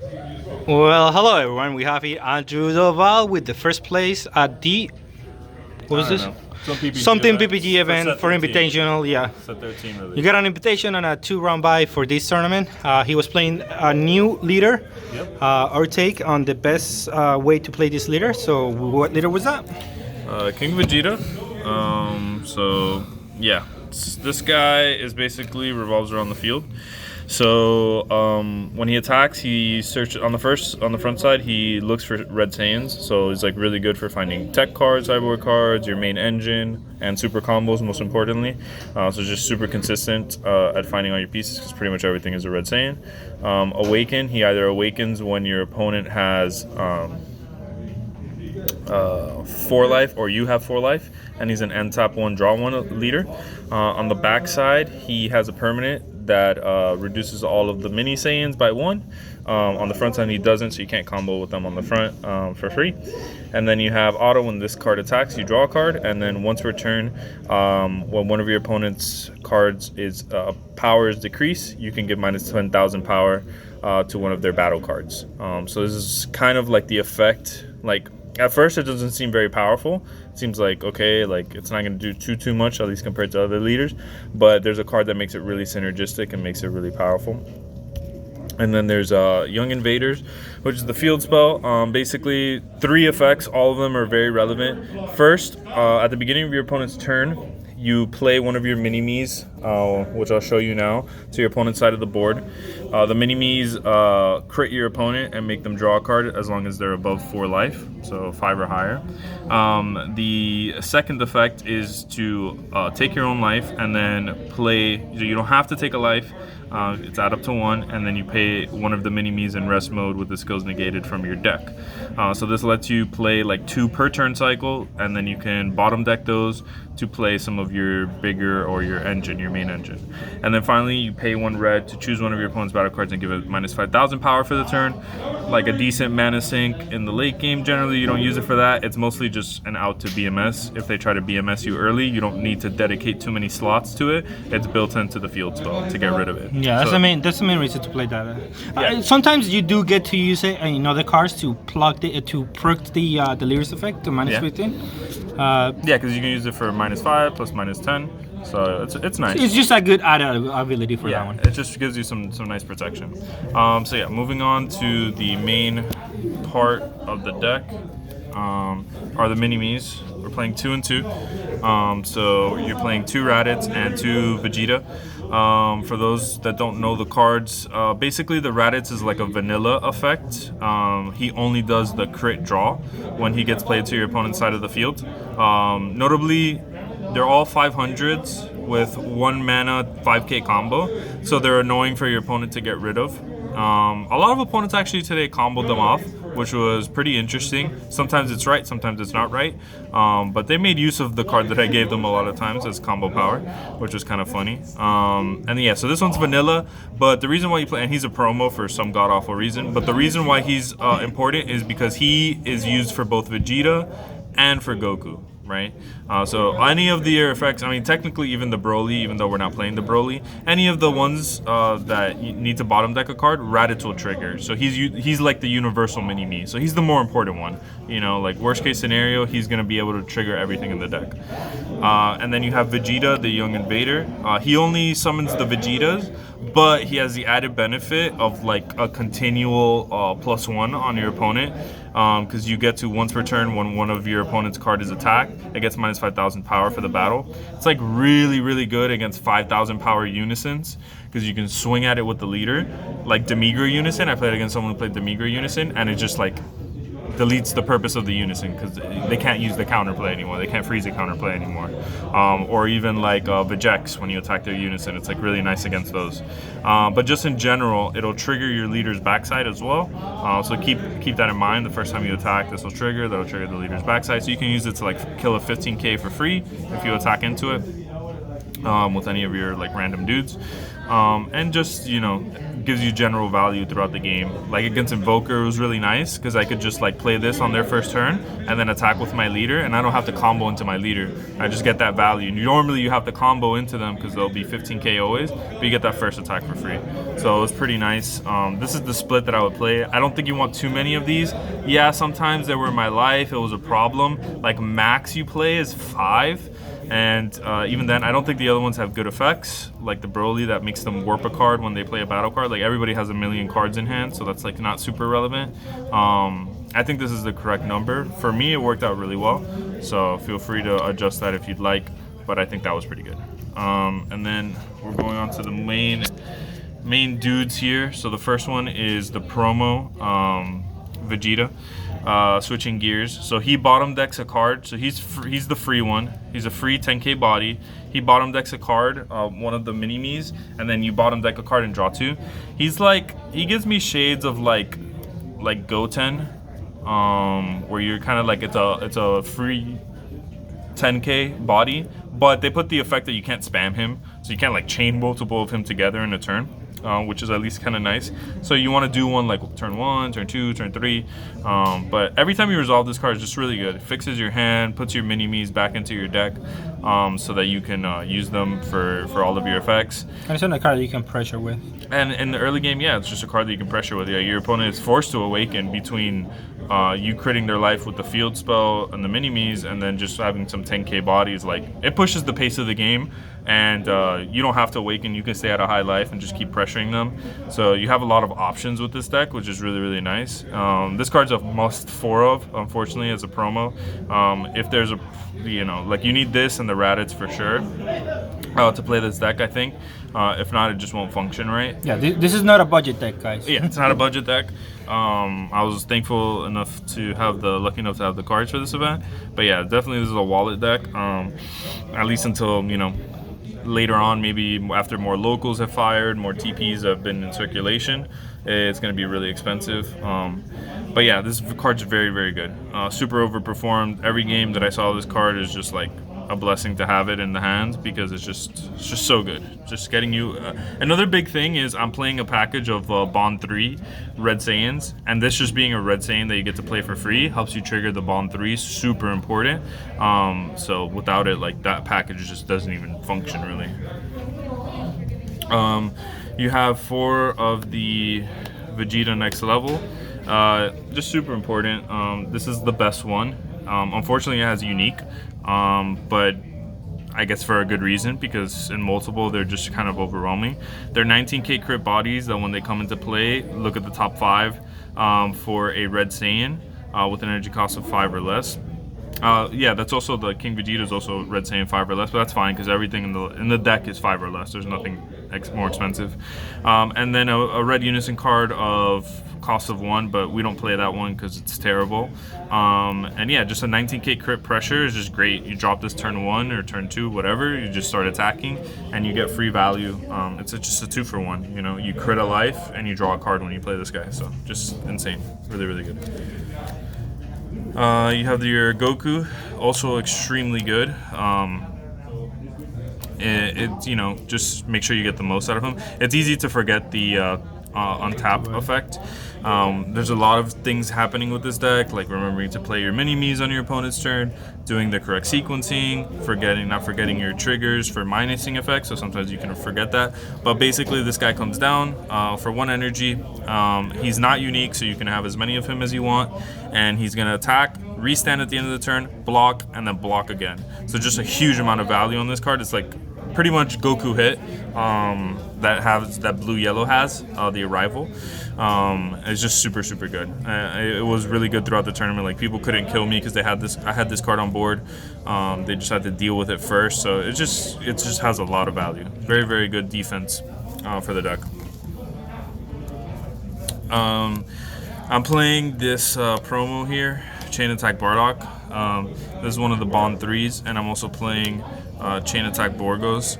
Well, hello everyone. We have here Andrew Dovale with the first place at the what was I don't this? know. Some PPG Something event PPG event for 13. invitational. Yeah, Set 13 really. you got an invitation on a 2-round bye for this tournament. He was playing a new leader. Yep. Our take on the best way to play this leader. So, what leader was that? King Vegeta. So yeah, this guy is basically revolves around the field. So when he attacks, he searches on the front side. He looks for red Saiyans. So he's like really good for finding tech cards, sideboard cards, your main engine, and super combos. Most importantly, so just super consistent at finding all your pieces because pretty much everything is a red Saiyan. Awaken. He either awakens when your opponent has 4 life or you have 4 life, and he's an end tap 1 draw 1 leader. On the back side, he has a permanent that reduces all of the mini Saiyans by 1. On the front side, he doesn't, so you can't combo with them on the front for free. And then you have auto. When this card attacks, you draw a card, and then once per turn, when one of your opponent's cards is power is decreased, you can give minus 10,000 power to one of their battle cards. So this is kind of like the effect. Like at first, it doesn't seem very powerful. It seems like okay, like it's not going to do too much, at least compared to other leaders. But there's a card that makes it really synergistic and makes it really powerful. And then there's Young Invaders, which is the field spell. Basically, 3 effects. All of them are very relevant. First, at the beginning of your opponent's turn, you play one of your mini-me's, which I'll show you now, to your opponent's side of the board. The mini-me's crit your opponent and make them draw a card as long as they're above 4 life, so 5 or higher. The second effect is to take your own life and then play. You don't have to take a life. It's add up to 1, and then you pay one of the mini-me's in rest mode with the skills negated from your deck. So this lets you play like 2 per turn cycle, and then you can bottom deck those to play some of your bigger or your engine, your main engine. And then finally, you pay 1 red to choose one of your opponent's battle cards and give it minus 5,000 power for the turn. Like a decent mana sink in the late game. Generally, you don't use it for that. It's mostly just an out to BMS. If they try to BMS you early, you don't need to dedicate too many slots to it. It's built into the field spell to get rid of it. Yeah, that's the main reason to play that. Sometimes you do get to use it in other cards to perk the leader's effect to minus 15. Yeah, because you can use it for minus 5 plus minus 10. So it's nice. It's just a good added ability for that one. It just gives you some nice protection. So yeah, moving on to the main part of the deck are the mini-me's. We're playing 2 and 2. So you're playing 2 Raditz and 2 Vegeta. For those that don't know the cards, basically the Raditz is like a vanilla effect. He only does the crit draw when he gets played to your opponent's side of the field. Notably, they're all 500s with 1 mana 5k combo, so they're annoying for your opponent to get rid of. A lot of opponents actually today comboed them off, which was pretty interesting. Sometimes it's right, sometimes it's not right. But they made use of the card that I gave them a lot of times as combo power, which was kind of funny. And yeah, so this one's vanilla, but the reason why you play, and he's a promo for some god-awful reason, but the reason why he's important is because he is used for both Vegeta and for Goku. Right? So any of the effects, I mean, technically even the Broly, even though we're not playing the Broly, any of the ones that you need to bottom deck a card, Raditz will trigger. So he's like the universal mini-me. So he's the more important one. You know, like worst case scenario, he's going to be able to trigger everything in the deck. And then you have Vegeta, the Young Invader. He only summons the Vegetas, but he has the added benefit of like a continual +1 on your opponent. Because you get to once per turn when one of your opponent's card is attacked, it gets minus 5,000 power for the battle. It's like really, really good against 5,000 power unisons because you can swing at it with the leader. Like Demigra Unison, I played against someone who played Demigra Unison, and it just like deletes the purpose of the unison because they can't use the counterplay anymore. They can't Frieza counterplay anymore. Or even like Vegex, when you attack their unison, it's like really nice against those. But just in general, it'll trigger your leader's backside as well. So keep that in mind. The first time you attack, this will trigger. That'll trigger the leader's backside. So you can use it to like kill a 15k for free if you attack into it with any of your like random dudes. And just, you know, gives you general value throughout the game. Like against Invoker, it was really nice because I could just like play this on their first turn and then attack with my leader, and I don't have to combo into my leader. I just get that value. Normally you have to combo into them because they'll be 15k always, but you get that first attack for free. So it was pretty nice. This is the split that I would play. I don't think you want too many of these. Yeah, sometimes they were in my life. It was a problem. Like max you play is 5. And even then, I don't think the other ones have good effects, like the Broly that makes them warp a card when they play a battle card. Like everybody has a million cards in hand, so that's like not super relevant. I think this is the correct number. For me, it worked out really well, so feel free to adjust that if you'd like, but I think that was pretty good. And then we're going on to the main dudes here. So the first one is the promo Vegeta. Switching gears, so he bottom decks a card. So he's the free one. He's a free 10k body. He bottom decks a card, one of the mini-me's, and then you bottom deck a card and draw 2. He's like, he gives me shades of like Goten, where you're kind of like it's a free 10k body, but they put the effect that you can't spam him, so you can't like chain multiple of him together in a turn. Which is at least kind of nice. So you want to do one like turn 1, turn 2, turn 3. But every time you resolve this card, it's just really good. It fixes your hand, puts your mini-me's back into your deck, so that you can use them for all of your effects. And it's a card that you can pressure with. And in the early game, yeah, it's just a card that you can pressure with. Yeah, your opponent is forced to awaken between you critting their life with the field spell and the mini-me's, and then just having some 10k bodies. Like, it pushes the pace of the game, and you don't have to awaken. You can stay at a high life and just keep pressuring them. So you have a lot of options with this deck, which is really, really nice. This card's a must 4 of, unfortunately, as a promo. If there's a, like you need this and the Raditz for sure to play this deck, I think. If not, it just won't function right. Yeah, this is not a budget deck, guys. Yeah, it's not a budget deck. I was thankful enough to have lucky enough to have the cards for this event. But yeah, definitely this is a wallet deck. At least until, later on, maybe after more locals have fired, more TPs have been in circulation, it's going to be really expensive. But yeah, this card's very, very good. Super overperformed. Every game that I saw this card is just like a blessing to have it in the hand, because it's just so good. Just getting you another big thing is I'm playing a package of Bond 3 Red Saiyans, and this just being a Red Saiyan that you get to play for free helps you trigger the Bond 3. Super important. So without it, like, that package just doesn't even function really. You have 4 of the Vegeta next level. Just super important. This is the best one. Unfortunately, it has unique, but I guess for a good reason, because in multiple they're just kind of overwhelming. They're 19k crit bodies that when they come into play, look at the top 5 for a Red Saiyan with an energy cost of 5 or less. Yeah, that's also the King Vegeta is also Red Saiyan 5 or less, but that's fine because everything in the deck is 5 or less. There's nothing more expensive. And then a red unison card of cost of 1, but we don't play that one because it's terrible. And yeah, just a 19k crit pressure is just great. You drop this turn 1 or turn 2, whatever, you just start attacking and you get free value. It's just a 2-for-1. You crit a life and you draw a card when you play this guy. So just insane. Really, really good. You have your Goku, also extremely good. Just make sure you get the most out of him. It's easy to forget the untap effect. There's a lot of things happening with this deck, like remembering to play your mini-me's on your opponent's turn, doing the correct sequencing, not forgetting your triggers for minusing effects, so sometimes you can forget that. But basically this guy comes down for 1 energy. He's not unique, so you can have as many of him as you want, and he's going to attack, restand at the end of the turn, block, and then block again. So just a huge amount of value on this card. It's like pretty much Goku hit that blue-yellow has, the Arrival. It's just super, super good. It was really good throughout the tournament. Like, people couldn't kill me because I had this card on board. They just had to deal with it first. So it just has a lot of value. Very, very good defense for the deck. I'm playing this promo here, Chain Attack Bardock. This is one of the Bond 3s, and I'm also playing Chain Attack Borgos.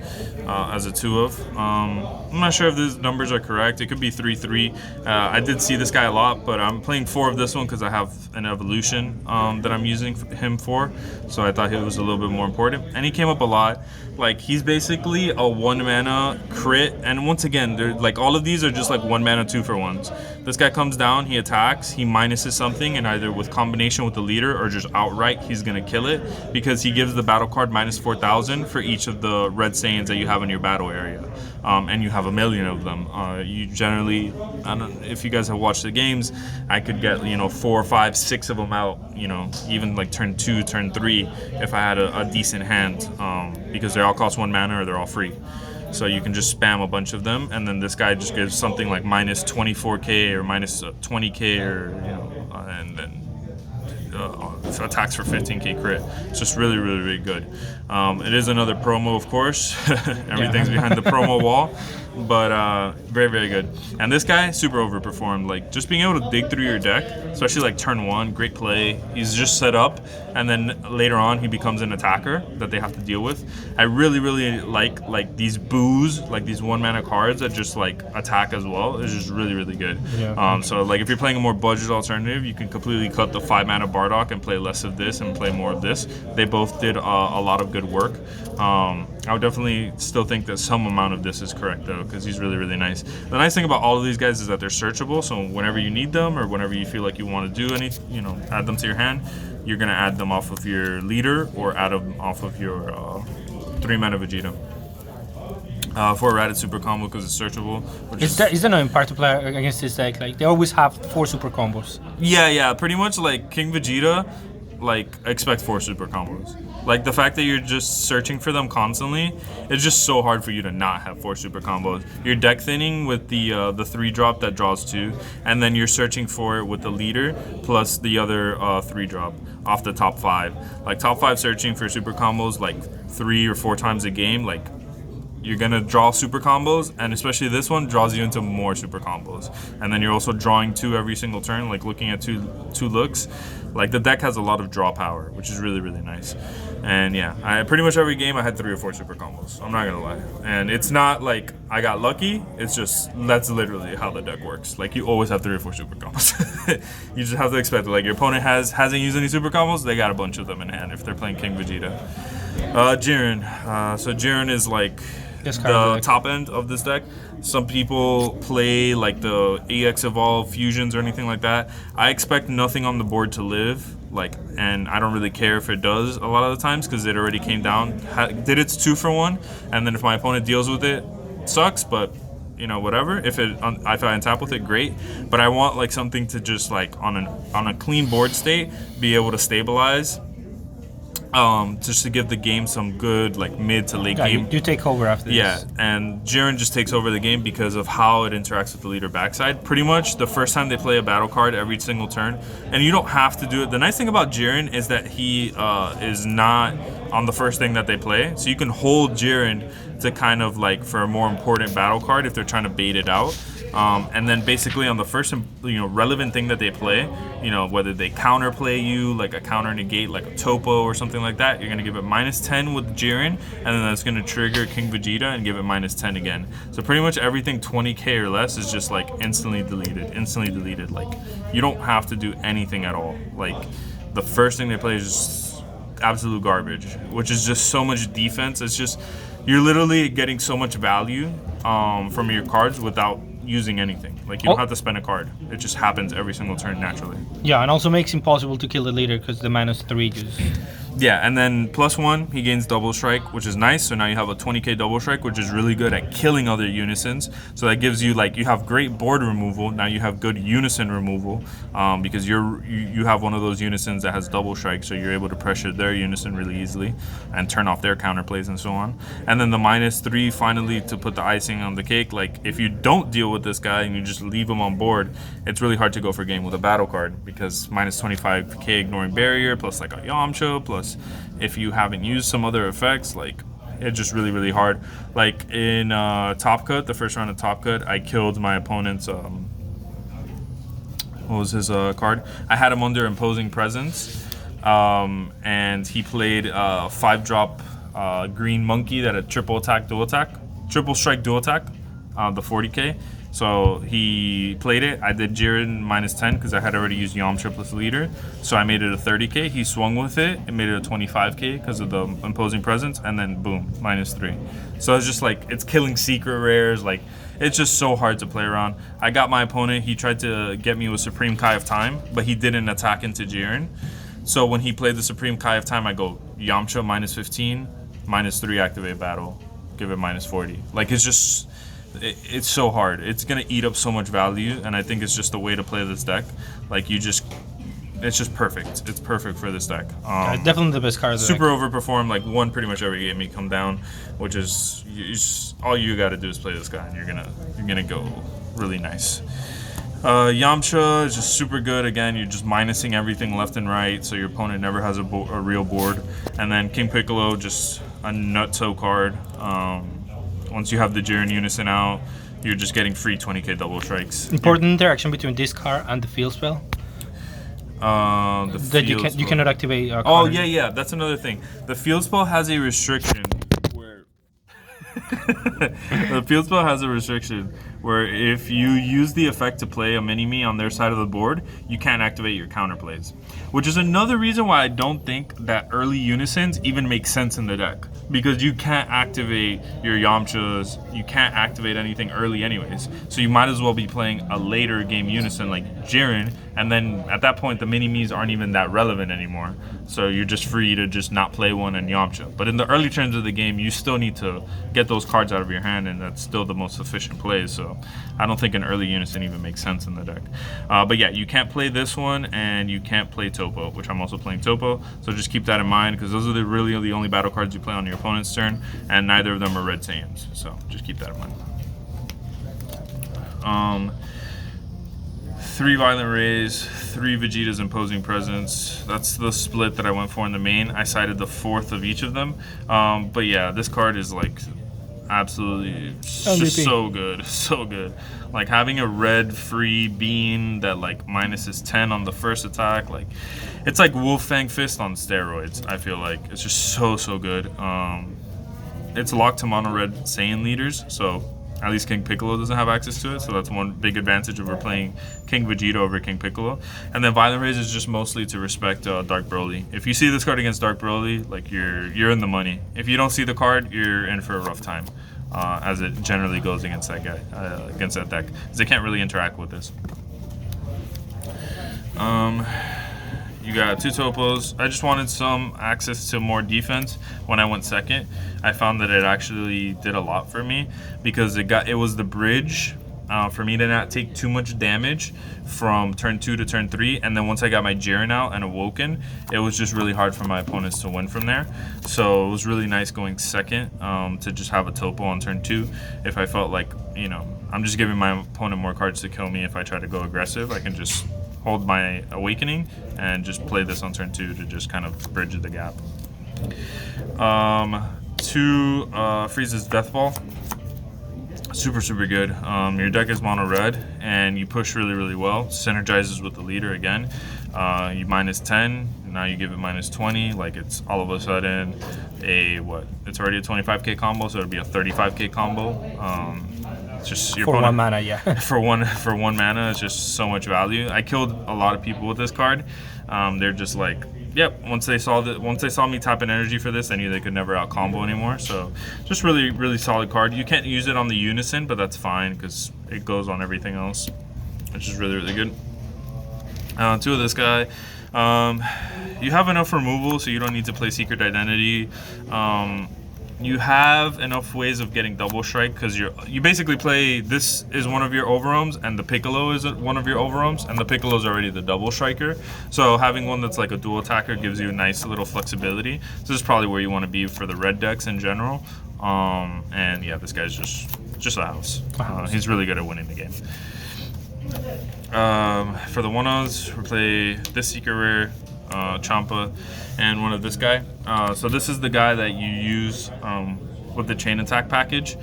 as a 2 of. I'm not sure if these numbers are correct. It could be 3-3. I did see this guy a lot, but I'm playing 4 of this one because I have an evolution that I'm using him for. So I thought he was a little bit more important. And he came up a lot. Like, he's basically a 1 mana crit. And once again, they're like, all of these are just like 1 mana 2-for-1s. This guy comes down, he attacks, he minuses something, and either with combination with the leader or just outright, he's gonna kill it because he gives the battle card minus 4,000 for each of the red Saiyans that you have in your battle area. And you have a million of them. You generally, I don't, if you guys have watched the games, I could get 4, 5, 6 of them out. Even like turn 2, turn 3, if I had a decent hand, because they all cost 1 mana or they're all free. So you can just spam a bunch of them, and then this guy just gives something like minus 24k or minus 20k, or and then attacks for 15k crit. It's just really, really, really good. It is another promo, of course. Everything's behind the promo wall, but very, very good. And this guy super overperformed. Like, just being able to dig through your deck, especially like turn 1, great play. He's just set up, and then later on he becomes an attacker that they have to deal with. I really, really like these boos, like these 1 mana cards that just like attack as well. It's just really, really good. Yeah. So like if you're playing a more budget alternative, you can completely cut the 5 mana Bardock and play less of this and play more of this. They both did a lot of good work. I would definitely still think that some amount of this is correct though, because he's really, really nice. The nice thing about all of these guys is that they're searchable, so whenever you need them or whenever you feel like you want to do any, add them to your hand, you're gonna add them off of your leader or add them off of your 3 mana Vegeta. For a Radded super combo because it's searchable. Is the annoying part to play against this deck? Like, they always have 4 super combos. Yeah, pretty much like King Vegeta, like, expect 4 super combos. Like, the fact that you're just searching for them constantly, it's just so hard for you to not have 4 super combos. You're deck thinning with the 3-drop that draws 2, and then you're searching for it with the leader plus the other 3-drop off the top 5. Like, top 5 searching for super combos like 3 or 4 times a game, like, you're gonna draw super combos, and especially this one draws you into more super combos. And then you're also drawing 2 every single turn, like looking at two looks. Like, the deck has a lot of draw power, which is really, really nice. And yeah, pretty much every game I had 3 or 4 super combos. I'm not gonna lie. And it's not like I got lucky. It's just that's literally how the deck works. Like, you always have 3 or 4 super combos. You just have to expect it. Like, your opponent hasn't used any super combos, they got a bunch of them in hand if they're playing King Vegeta. Jiren. So Jiren is like the top end of this deck. Some people play like the EX Evolve fusions or anything like that. I expect nothing on the board to live, and I don't really care if it does a lot of the times because it already came down, did its 2-for-1, and then if my opponent deals with it, sucks, but whatever. If I untap with it, great. But I want like something to just like on a clean board state be able to stabilize. Just to give the game some good like mid to late game. You take over after this. Yeah, and Jiren just takes over the game because of how it interacts with the leader backside. Pretty much the first time they play a battle card every single turn, and you don't have to do it. The nice thing about Jiren is that he is not on the first thing that they play, so you can hold Jiren to kind of like for a more important battle card if they're trying to bait it out. And then basically on the first relevant thing that they play, whether they counterplay you like a counter negate like a Topo or something like that, you're gonna give it -10 with Jiren, and then that's gonna trigger King Vegeta and give it -10 again. So pretty much everything 20k or less is just like instantly deleted. Like, you don't have to do anything at all. Like, the first thing they play is just absolute garbage, which is just so much defense. It's just, you're literally getting so much value from your cards without using anything. Like, you don't have to spend a card. It just happens every single turn naturally. Yeah, and also makes it impossible to kill the leader because the -3 just... Yeah, and then +1, he gains double strike, which is nice. So now you have a 20k double strike, which is really good at killing other unisons. So that gives you, like, you have great board removal. Now you have good unison removal because you have one of those unisons that has double strike, so you're able to pressure their unison really easily and turn off their counterplays and so on. And then the -3, finally, to put the icing on the cake. Like, if you don't deal with this guy and you just leave him on board, it's really hard to go for game with a battle card because -25k ignoring barrier plus like a Yamcha plus if you haven't used some other effects, like, it's just really, really hard. Like in Top Cut, the first round of Top Cut, I killed my opponent's what was his card? I had him under Imposing Presence, and he played 5-drop green monkey that had triple attack, dual attack. triple strike dual attack, the 40k. So he played it. I did Jiren minus 10 because I had already used Yamcha plus leader. So I made it a 30k. He swung with it and made it a 25k because of the imposing presence. And then boom, minus 3. So it's just like, it's killing secret rares. Like, it's just so hard to play around. I got my opponent. He tried to get me with Supreme Kai of Time, but he didn't attack into Jiren. So when he played the Supreme Kai of Time, I go Yamcha minus 15, minus 3 activate battle, give it minus 40. Like, it's just... It's so hard. It's gonna eat up so much value, and I think it's just the way to play this deck. Like, it's just perfect. It's perfect for this deck. Definitely the best card of the super deck. overperformed. Like, won pretty much every game you come down, which is all you got to do is play this guy, and you're gonna go really nice. Yamcha is just super good. Again, you're just minusing everything left and right, so your opponent never has a real board. And then King Piccolo, just a nutso card. Once you have the Jiren Unison out, you're just getting free 20k double strikes. Important interaction between this card and the field spell. You cannot activate. Oh yeah, that's another thing. The field spell has a restriction where the field spell has a restriction where if you use the effect to play a mini-me on their side of the board, you can't activate your counterplays. Which is another reason why I don't think that early Unisons even make sense in the deck. Because you can't activate your Yamchas, you can't activate anything early anyways. So you might as well be playing a later game Unison like Jiren, and then at that point the mini-me's aren't even that relevant anymore. So you're just free to just not play one in Yamcha. But in the early turns of the game, you still need to get those cards out of your hand, and that's still the most efficient play. So I don't think an early Unison even makes sense in the deck. But yeah, you can't play this one, and you can't play Topo, which I'm also playing Topo. So just keep that in mind, because those are really the only battle cards you play on your opponent's turn, and neither of them are Red Saiyans. So just keep that in mind. 3 Violent Rays, 3 Vegetas Imposing Presence. That's the split that I went for in the main. I sided the 4th of each of them. But yeah, this card is like absolutely just so good, so good. Like having a red free bean that like minuses 10 on the first attack, like it's like Wolfang Fist on steroids. I feel like it's just so good. It's locked to mono red Saiyan leaders, so at least King Piccolo doesn't have access to it, so that's one big advantage over playing King Vegeta over King Piccolo. And then Violent Rays is just mostly to respect Dark Broly. If you see this card against Dark Broly, like you're in the money. If you don't see the card, you're in for a rough time, as it generally goes against that guy, against that deck, because they can't really interact with this. You got 2 Topos. I just wanted some access to more defense when I went second. I found that it actually did a lot for me because it was the bridge for me to not take too much damage from turn 2 to turn 3, and then once I got my Jiren out and awoken, it was just really hard for my opponents to win from there. So it was really nice going second to just have a Topo on turn 2. If I felt like, I'm just giving my opponent more cards to kill me if I try to go aggressive, I can just hold my awakening and just play this on turn 2 to just kind of bridge the gap. 2 Frieza's Death Ball. Super good. Your deck is mono red and you push really well. Synergizes with the leader again. You minus 10, now you give it minus 20. Like it's all of a sudden it's already a 25k combo, so it'll be a 35k combo. It's just your opponent, 1 mana, yeah. for one mana, it's just so much value. I killed a lot of people with this card. They're just like, yep. Once they saw me tap in energy for this, they knew they could never out combo anymore. So just really solid card. You can't use it on the Unison, but that's fine because it goes on everything else, which is really good. 2 of this guy. You have enough removal, so you don't need to play Secret Identity. You have enough ways of getting double strike because you basically play, this is one of your overwhelms and the Piccolo is one of your overwhelms, and the Piccolo is already the double striker. So having one that's like a dual attacker gives you a nice little flexibility. So this is probably where you want to be for the red decks in general. And yeah, this guy's just a house. He's really good at winning the game. For the 1-0s, we play this Secret Rare, Champa, and one of this guy. So this is the guy that you use with the chain attack package.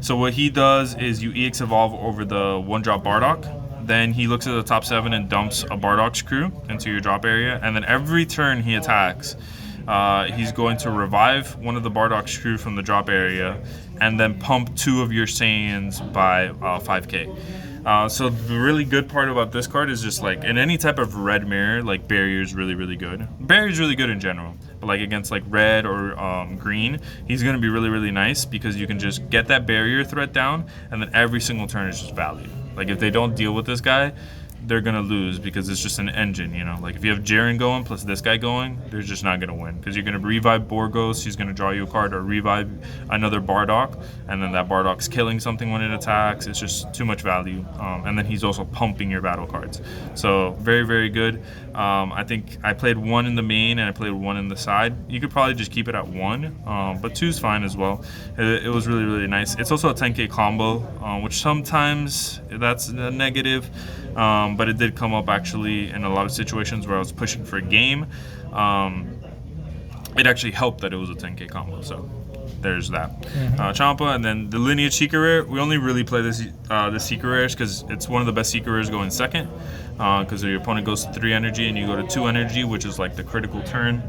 So what he does is you EX evolve over the 1-drop Bardock, then he looks at the top 7 and dumps a Bardock's crew into your drop area, and then every turn he attacks, He's going to revive one of the Bardock's crew from the drop area, and then pump 2 of your Saiyans by 5k. So the really good part about this card is just like in any type of red mirror, like Barrier is really, really good. Barrier is really good in general, but like against like red or green, he's gonna be really, really nice because you can just get that barrier threat down, and then every single turn is just value. Like if they don't deal with this guy, they're gonna lose because it's just an engine, you know. Like if you have Jiren going plus this guy going, they're just not gonna win because you're gonna revive Borgos, he's gonna draw you a card, or revive another Bardock, and then that Bardock's killing something when it attacks. It's just too much value, and then he's also pumping your battle cards. So very, very good. I think I played 1 in the main and I played 1 in the side. You could probably just keep it at 1, but 2's fine as well. It was really, really nice. It's also a 10k combo, which sometimes that's a negative. But it did come up actually in a lot of situations where I was pushing for a game. It actually helped that it was a 10k combo, so there's that. Champa, and then the Lineage Secret Rare. We only really play this Secret Rares because it's one of the best Secret Rares going second, because your opponent goes to 3 energy and you go to 2 energy, which is like the critical turn.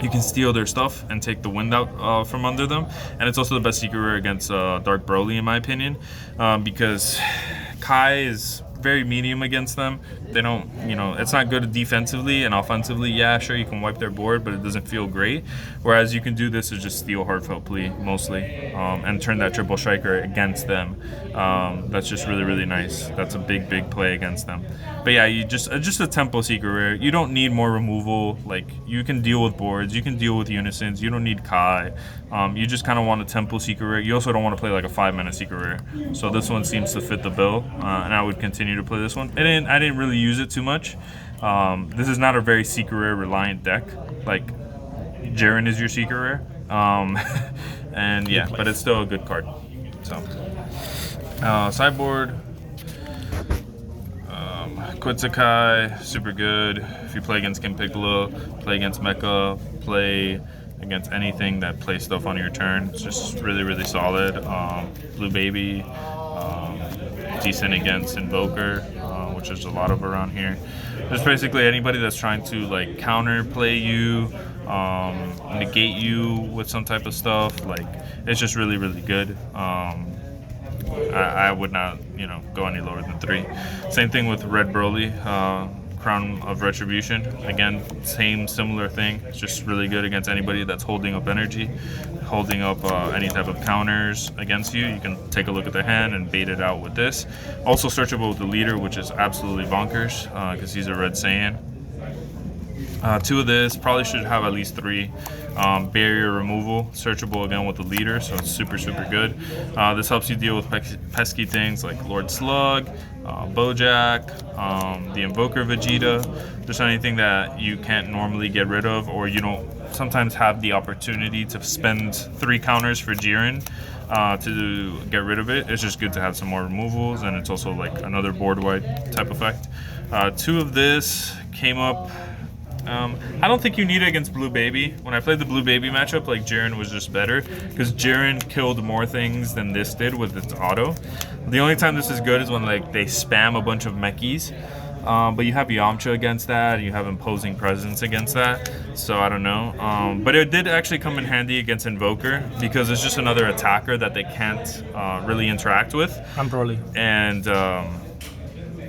You can steal their stuff and take the wind out from under them, and it's also the best Secret Rare against Dark Broly in my opinion, because Kai is very medium against them. They don't, you know, it's not good defensively, and offensively, yeah, sure, you can wipe their board, but it doesn't feel great. Whereas you can do this is just steal Heartfelt Plea mostly, and turn that triple striker against them. That's just really, really nice. That's a big, big play against them. But yeah, you just a tempo Secret Rare. You don't need more removal. Like, you can deal with boards, you can deal with unisons. You don't need Kai. You just kind of want a tempo Secret Rare. You also don't want to play like a 5-mana Secret Rare. So this one seems to fit the bill, and I would continue to play this one. I didn't really use it too much. This is not a very Secret Rare reliant deck. Like, Jiren is your Secret Rare. And yeah, but it's still a good card. So, sideboard. Quetzalcoatl, super good. If you play against King Piccolo, play against Mecha, play against anything that plays stuff on your turn, it's just really, really solid. Blue Baby, decent against Invoker, which there's a lot of around here. Just basically anybody that's trying to like counter play you, negate you with some type of stuff. Like, it's just really, really good. I would not, you know, go any lower than 3. Same thing with Red Broly, Crown of Retribution. Again, same similar thing. It's just really good against anybody that's holding up energy, holding up any type of counters against you. You can take a look at the hand and bait it out with this. Also searchable with the leader, which is absolutely bonkers because he's a Red Saiyan. 2 of this, probably should have at least 3. Barrier removal, searchable again with the leader, so it's super, super good. This helps you deal with pesky things like Lord Slug, Bojack, the Invoker Vegeta, just anything that you can't normally get rid of, or you don't sometimes have the opportunity to spend 3 counters for Jiren to get rid of it. It's just good to have some more removals, and it's also like another board-wide type effect. 2 of this came up. I don't think you need it against Blue Baby. When I played the Blue Baby matchup, like, Jiren was just better because Jiren killed more things than this did with its auto. The only time this is good is when like they spam a bunch of mechis, but you have Yamcha against that, and you have Imposing Presence against that, so I don't know. But it did actually come in handy against Invoker because it's just another attacker that they can't really interact with. I'm Broly. And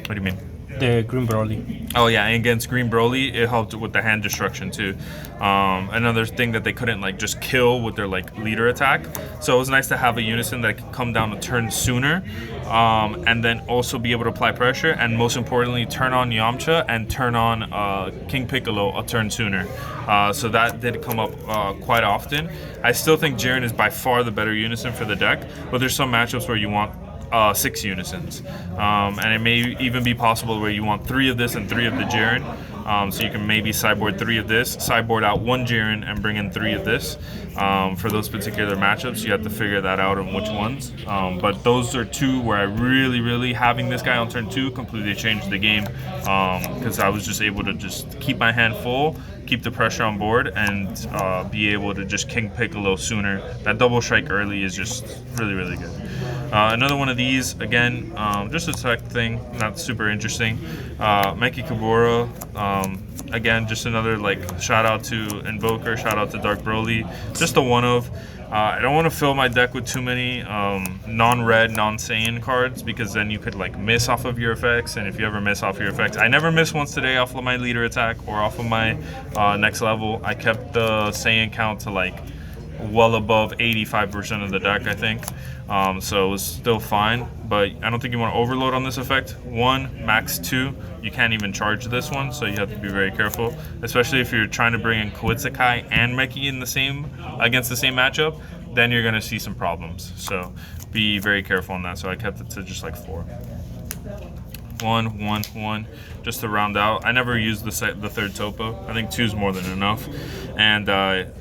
what do you mean? The Green Broly. Oh yeah, and against Green Broly, it helped with the hand destruction too. Another thing that they couldn't like just kill with their like leader attack. So it was nice to have a unison that could come down a turn sooner, and then also be able to apply pressure, and most importantly, turn on Yamcha and turn on King Piccolo a turn sooner. So that did come up quite often. I still think Jiren is by far the better unison for the deck, but there's some matchups where you want 6 unisons, and it may even be possible where you want 3 of this and 3 of the Jiren, so you can maybe sideboard 3 of this, sideboard out 1 Jiren, and bring in 3 of this. For those particular matchups, you have to figure that out on which ones, but those are 2 where I really having this guy on turn 2 completely changed the game, because I was just able to just keep my hand full keep the pressure on board, and be able to just king pick a little sooner. That double strike early is just really, really good. Another one of these, again, just a tech thing, not super interesting. Meki Kabura, again, just another like shout out to Invoker, shout out to Dark Broly, just a one of. I don't want to fill my deck with too many non-red, non-Saiyan cards, because then you could like miss off of your effects, and if you ever miss off your effects, I never missed once today off of my leader attack or off of my next level. I kept the Saiyan count to like well above 85% of the deck, I think. So it was still fine, but I don't think you want to overload on this effect. 1, max 2, you can't even charge this one, so you have to be very careful, especially if you're trying to bring in Koitsukai and Meki in the same against the same matchup. Then you're going to see some problems, so be very careful on that. So I kept it to just like 4. 1, 1, 1, just to round out. I never used the third topo. I think 2 is more than enough. And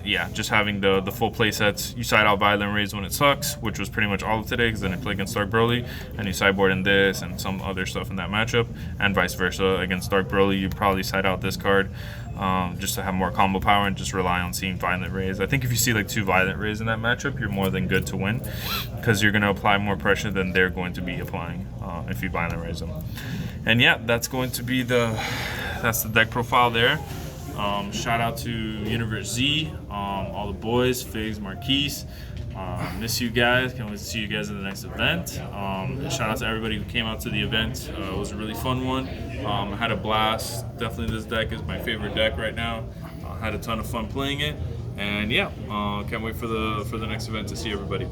yeah, just having the full play sets. You side out Violent Rays when it sucks, which was pretty much all of today, because then I play against Dark Broly, and you sideboard in this and some other stuff in that matchup, and vice versa. Against Dark Broly, you probably side out this card just to have more combo power and just rely on seeing Violent Rays. I think if you see like 2 Violent Rays in that matchup, you're more than good to win, because you're going to apply more pressure than they're going to be applying if you Violent Rays them. And yeah, that's going to be that's the deck profile there. Shout out to Universe Z, all the boys, Figs, Marquise. Miss you guys. Can't wait to see you guys in the next event. Shout out to everybody who came out to the event. It was a really fun one. I had a blast. Definitely this deck is my favorite deck right now. Had a ton of fun playing it. And yeah, can't wait for the next event to see everybody.